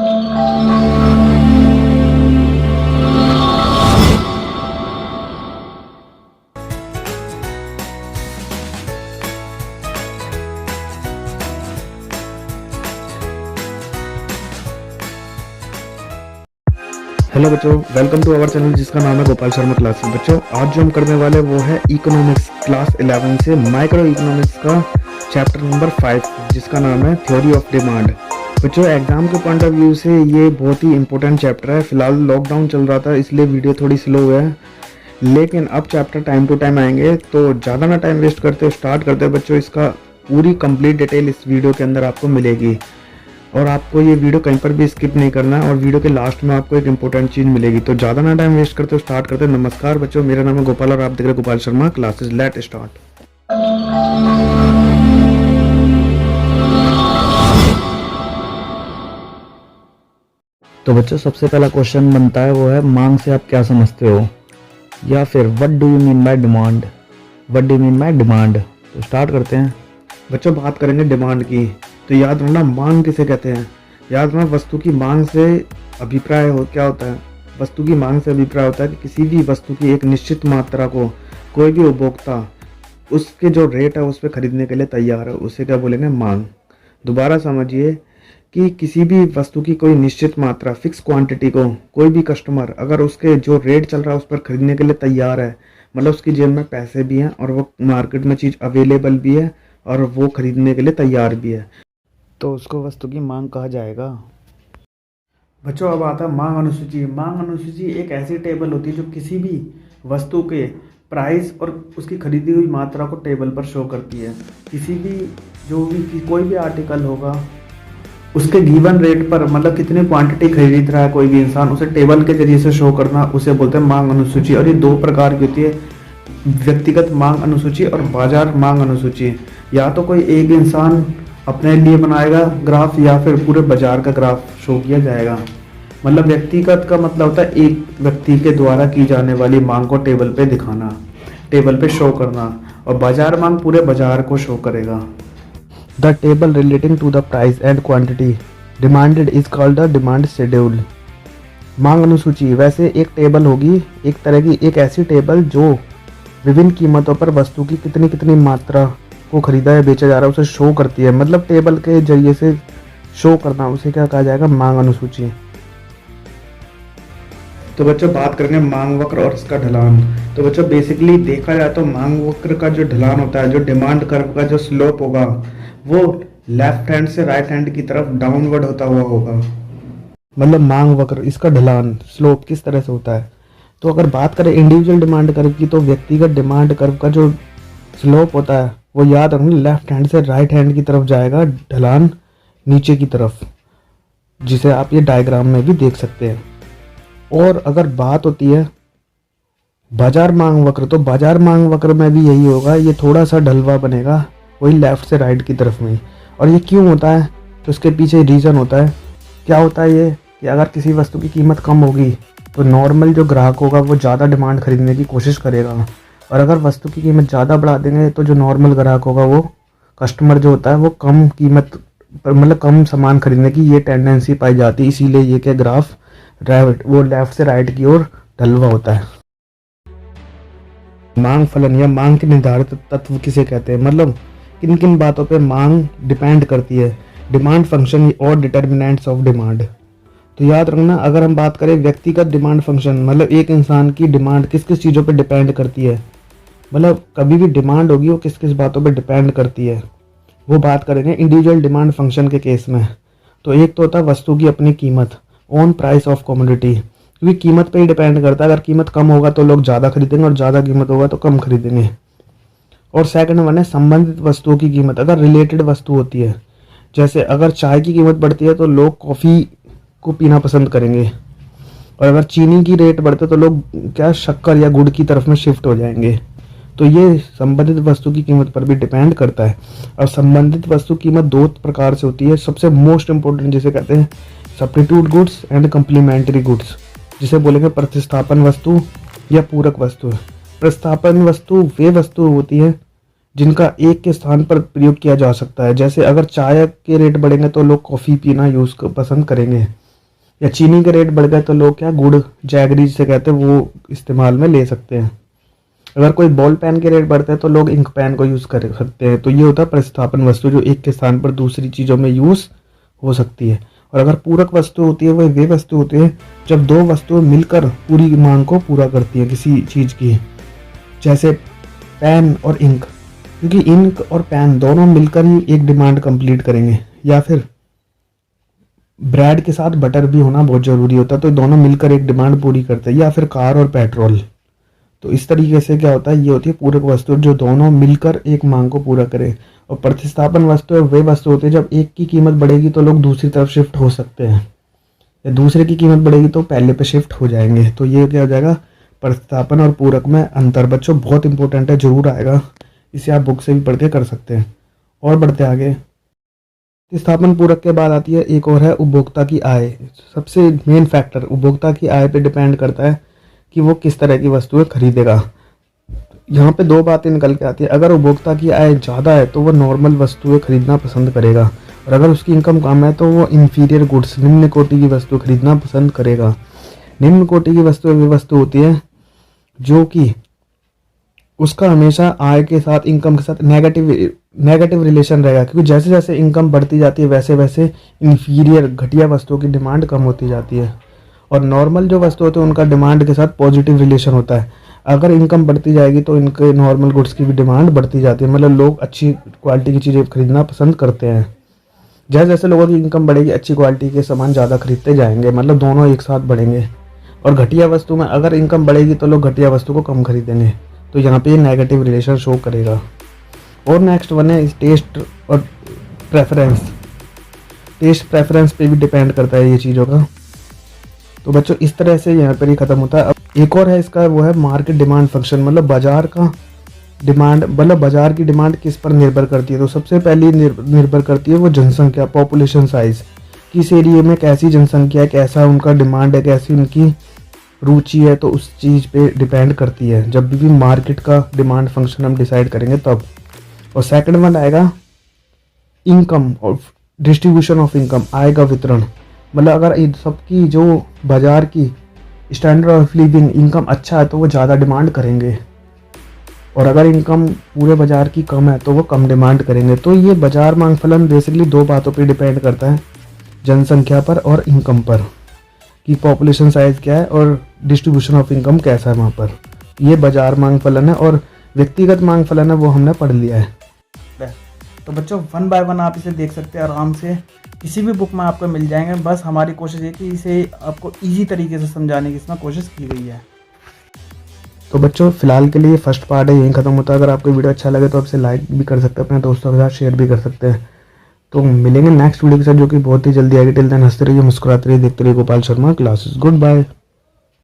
Hello बच्चों, welcome to our channel जिसका नाम है गोपाल शर्मा क्लासेस। बच्चों, आज जो हम करने वाले वो है इकोनॉमिक्स क्लास 11 से माइक्रो इकोनॉमिक्स का चैप्टर नंबर 5 जिसका नाम है थ्योरी ऑफ डिमांड। बच्चों, एग्जाम के पॉइंट ऑफ व्यू से ये बहुत ही इंपॉर्टेंट चैप्टर है। फिलहाल लॉकडाउन चल रहा था इसलिए वीडियो थोड़ी स्लो है, लेकिन अब चैप्टर टाइम टू टाइम आएंगे, तो ज़्यादा ना टाइम वेस्ट करते स्टार्ट करते बच्चों। इसका पूरी कंप्लीट डिटेल इस वीडियो के अंदर आपको मिलेगी और आपको ये वीडियो कहीं पर भी स्किप नहीं करना है और वीडियो के लास्ट में आपको एक इंपॉर्टेंट चीज़ मिलेगी। तो ज़्यादा ना टाइम वेस्ट करते स्टार्ट करते। नमस्कार बच्चों, मेरा नाम है गोपाल और आप देख रहे हैं Gopal Sharma classes. Let start. तो बच्चों, सबसे पहला क्वेश्चन बनता है वो है मांग से आप क्या समझते हो, या फिर what do you mean by demand. What do you mean by demand. तो स्टार्ट करते हैं बच्चों। बात करेंगे डिमांड की, तो याद रखना मांग किसे कहते हैं। याद रखना वस्तु की मांग से अभिप्राय हो क्या होता है। वस्तु की मांग से अभिप्राय होता है कि किसी भी वस्तु की एक निश्चित मात्रा को कोई भी उपभोक्ता उसके जो रेट है उस पर खरीदने के लिए तैयार है, उसे क्या बोलेंगे, मांग। दोबारा समझिए कि किसी भी वस्तु की कोई निश्चित मात्रा फिक्स क्वांटिटी को कोई भी कस्टमर अगर उसके जो रेट चल रहा है उस पर खरीदने के लिए तैयार है, मतलब उसकी जेब में पैसे भी हैं और वो मार्केट में चीज़ अवेलेबल भी है और वो खरीदने के लिए तैयार भी है, तो उसको वस्तु की मांग कहा जाएगा। बच्चों, अब आता है मांग अनुसूची। मांग अनुसूची एक ऐसी टेबल होती है जो किसी भी वस्तु के प्राइस और उसकी खरीदी हुई मात्रा को टेबल पर शो करती है। किसी भी जो भी कोई भी आर्टिकल होगा उसके गिवन रेट पर, मतलब कितनी क्वांटिटी खरीद रहा है कोई भी इंसान, उसे टेबल के जरिए से शो करना, उसे बोलते हैं मांग अनुसूची। और ये दो प्रकार की होती है, व्यक्तिगत मांग अनुसूची और बाजार मांग अनुसूची। या तो कोई एक इंसान अपने लिए बनाएगा ग्राफ या फिर पूरे बाजार का ग्राफ शो किया जाएगा। मतलब व्यक्तिगत का मतलब होता है एक व्यक्ति के द्वारा की जाने वाली मांग को टेबल पे दिखाना, टेबल पे शो करना, और बाजार मांग पूरे बाजार को शो करेगा। The table relating to the price and quantity demanded is called the demand schedule. मांग अनुसूची वैसे एक टेबल होगी, एक तरह की एक ऐसी टेबल जो विभिन्न कीमतों पर वस्तु की कितनी कितनी मात्रा को खरीदा या बेचा जा रहा है उसे शो करती है। मतलब टेबल के जरिए से शो करना, उसे क्या कहा जाएगा, मांग अनुसूची। तो बच्चों, बात करेंगे मांग वक्र और इसका ढलान। तो बच्चों, बेसिकली देखा जाए तो मांग वक्र का जो ढलान होता है, जो डिमांड कर्व का जो स्लोप होगा, वो लेफ्ट हैंड से राइट हैंड की तरफ डाउनवर्ड होता हुआ होगा। मतलब मांग वक्र, इसका ढलान स्लोप किस तरह से होता है। तो अगर बात करें इंडिविजुअल डिमांड कर्व की, तो व्यक्तिगत डिमांड कर्व का जो स्लोप होता है वो याद रखना लेफ्ट हैंड से राइट हैंड की तरफ जाएगा, ढलान नीचे की तरफ, जिसे आप ये डायग्राम में भी देख सकते हैं। और अगर बात होती है बाजार मांग वक्र, तो बाजार मांग वक्र में भी यही होगा, ये थोड़ा सा ढलवा बनेगा वही लेफ्ट से राइट की तरफ में। और ये क्यों होता है, तो उसके पीछे रीज़न होता है। क्या होता है ये कि अगर किसी वस्तु की कीमत कम होगी तो नॉर्मल जो ग्राहक होगा वो ज़्यादा डिमांड खरीदने की कोशिश करेगा, और अगर वस्तु की कीमत ज़्यादा बढ़ा देंगे तो जो नॉर्मल ग्राहक होगा, वो कस्टमर जो होता है, वो कम कीमत पर, मतलब कम सामान खरीदने की ये टेंडेंसी पाई जाती है। इसीलिए ये क्या ग्राफ वो लेफ्ट से राइट की ओर ढलवा होता है। मांग फलन या मांग के निर्धारित तत्व किसे कहते हैं, मतलब किन किन बातों पे मांग डिपेंड करती है। डिमांड फंक्शन और डिटर्मिनेंट्स ऑफ डिमांड। तो याद रखना, अगर हम बात करें व्यक्तिगत डिमांड फंक्शन, मतलब एक इंसान की डिमांड किस किस चीज़ों पे डिपेंड करती है, मतलब कभी भी डिमांड होगी वो किस किस बातों पे डिपेंड करती है, वो बात करेंगे इंडिविजुअल डिमांड फंक्शन के केस में। तो एक तो होता है वस्तु की अपनी कीमत, ऑन प्राइस ऑफ कमोडिटी, क्योंकि कीमत पे ही डिपेंड करता है। अगर कीमत कम होगा तो लोग ज़्यादा खरीदेंगे और ज़्यादा कीमत होगा तो कम खरीदेंगे। और सेकंड वन है संबंधित वस्तुओं की कीमत। अगर रिलेटेड वस्तु होती है, जैसे अगर चाय की कीमत बढ़ती है तो लोग कॉफ़ी को पीना पसंद करेंगे, और अगर चीनी की रेट बढ़ते तो लोग क्या शक्कर या गुड़ की तरफ में शिफ्ट हो जाएंगे। तो ये संबंधित वस्तु की कीमत पर भी डिपेंड करता है। और संबंधित वस्तु कीमत दो प्रकार से होती है। सबसे मोस्ट इंपॉर्टेंट जिसे कहते हैं substitute goods and complementary goods, जिसे बोलेंगे प्रतिस्थापन वस्तु या पूरक वस्तु। प्रतिस्थापन वस्तु वे वस्तु होती है जिनका एक के स्थान पर प्रयोग किया जा सकता है। जैसे अगर चाय के रेट बढ़ेंगे तो लोग कॉफ़ी पीना पसंद करेंगे, या चीनी के रेट बढ़ गए तो लोग क्या गुड़ जैगरी जिसे कहते हैं वो इस्तेमाल में ले सकते हैं। अगर कोई बॉल पेन के रेट बढ़ते हैं तो लोग इंक पेन को यूज़ कर सकते हैं। तो ये होता है प्रतिस्थापन वस्तु, जो एक के स्थान पर दूसरी चीज़ों में यूज़ हो सकती है। और अगर पूरक वस्तु होती है, वह वे वस्तु होती है जब दो वस्तुएं मिलकर पूरी मांग को पूरा करती है किसी चीज़ की, जैसे पेन और इंक, क्योंकि इंक और पेन दोनों मिलकर ही एक डिमांड कंप्लीट करेंगे। या फिर ब्रेड के साथ बटर भी होना बहुत ज़रूरी होता है, तो दोनों मिलकर एक डिमांड पूरी करते हैं। या फिर कार और पेट्रोल। तो इस तरीके से क्या होता है, ये होती है पूरक वस्तु जो दोनों मिलकर एक मांग को पूरा करे। और प्रतिस्थापन वस्तु वे वस्तु होती है जब एक की कीमत बढ़ेगी तो लोग दूसरी तरफ शिफ्ट हो सकते हैं, या दूसरे की कीमत बढ़ेगी तो पहले पे शिफ्ट हो जाएंगे। तो ये क्या हो जाएगा, प्रतिस्थापन और पूरक में अंतर। बच्चों बहुत इंपॉर्टेंट है, जरूर आएगा, इसे आप बुक से भी पढ़ के कर सकते हैं। और बढ़ते आगे, प्रतिस्थापन पूरक के बाद आती है एक और है उपभोक्ता की आय। सबसे मेन फैक्टर उपभोक्ता की आय पे डिपेंड करता है कि वो किस तरह की वस्तुएं खरीदेगा। यहाँ पे दो बातें निकल के आती है। अगर उपभोक्ता की आय ज़्यादा है तो वो नॉर्मल वस्तुएं खरीदना पसंद करेगा, और अगर उसकी इनकम कम है तो वो इंफीरियर गुड्स निम्न कोटि की वस्तु खरीदना पसंद करेगा। निम्न कोटि की वस्तु वे वस्तु होती है जो कि उसका हमेशा आय के साथ, इनकम के साथ नेगेटिव रिलेशन रहेगा, क्योंकि जैसे जैसे इनकम बढ़ती जाती है वैसे वैसे इंफीरियर घटिया वस्तुओं की डिमांड कम होती जाती है। और नॉर्मल जो वस्तु होते हैं उनका डिमांड के साथ पॉजिटिव रिलेशन होता है। अगर इनकम बढ़ती जाएगी तो इनके नॉर्मल गुड्स की भी डिमांड बढ़ती जाती है, मतलब लोग अच्छी क्वालिटी की चीज़ें खरीदना पसंद करते हैं। जैसे जैसे लोगों की इनकम बढ़ेगी अच्छी क्वालिटी के सामान ज़्यादा खरीदते जाएंगे, मतलब दोनों एक साथ बढ़ेंगे। और घटिया वस्तु में अगर इनकम बढ़ेगी तो लोग घटिया वस्तु को कम खरीदेंगे, तो यहाँ पे नेगेटिव रिलेशन शो करेगा। और नेक्स्ट वन है टेस्ट और प्रेफरेंस। टेस्ट प्रेफरेंस पे भी डिपेंड करता है ये चीज़ों का। तो बच्चों इस तरह से यहाँ पर ही ख़त्म होता है। अब एक और है इसका, वो है मार्केट डिमांड फंक्शन, मतलब बाजार का डिमांड, मतलब बाजार की डिमांड किस पर निर्भर करती है। तो सबसे पहली निर्भर करती है वो जनसंख्या, पॉपुलेशन साइज, किस एरिया में कैसी जनसंख्या है, कैसा उनका डिमांड है, कैसी उनकी रुचि है, तो उस चीज़ पे डिपेंड करती है। जब भी मार्केट का डिमांड फंक्शन हम डिसाइड करेंगे तब। और सेकंड वन आएगा इनकम और डिस्ट्रीब्यूशन ऑफ इनकम, आय का वितरण, मतलब अगर इन सबकी जो बाजार की स्टैंडर्ड ऑफ लिविंग इनकम अच्छा है तो वो ज़्यादा डिमांड करेंगे, और अगर इनकम पूरे बाजार की कम है तो वो कम डिमांड करेंगे। तो ये बाजार मांग फलन बेसिकली दो बातों पे डिपेंड करता है, जनसंख्या पर और इनकम पर, कि पॉपुलेशन साइज क्या है और डिस्ट्रीब्यूशन ऑफ इनकम कैसा है वहाँ पर। ये बाजार मांग फलन है, और व्यक्तिगत मांग फलन है वो हमने पढ़ लिया है। तो बच्चों 1 बाय 1 आप इसे देख सकते हैं आराम से, किसी भी बुक में आपको मिल जाएंगे। बस हमारी कोशिश है कि इसे आपको इजी तरीके से समझाने की इसमें कोशिश की गई है। तो बच्चों फिलहाल के लिए फर्स्ट पार्ट है यहीं ख़त्म होता है। अगर आपको वीडियो अच्छा लगे तो आप इसे लाइक भी कर सकते हैं, अपने दोस्तों के साथ शेयर भी कर सकते हैं। तो मिलेंगे नेक्स्ट वीडियो के साथ जो कि बहुत ही जल्दी आएगी। टिल देन हंसते रहिए, मुस्कुराते रहिए, देखते रहिए Gopal Sharma classes. Good bye.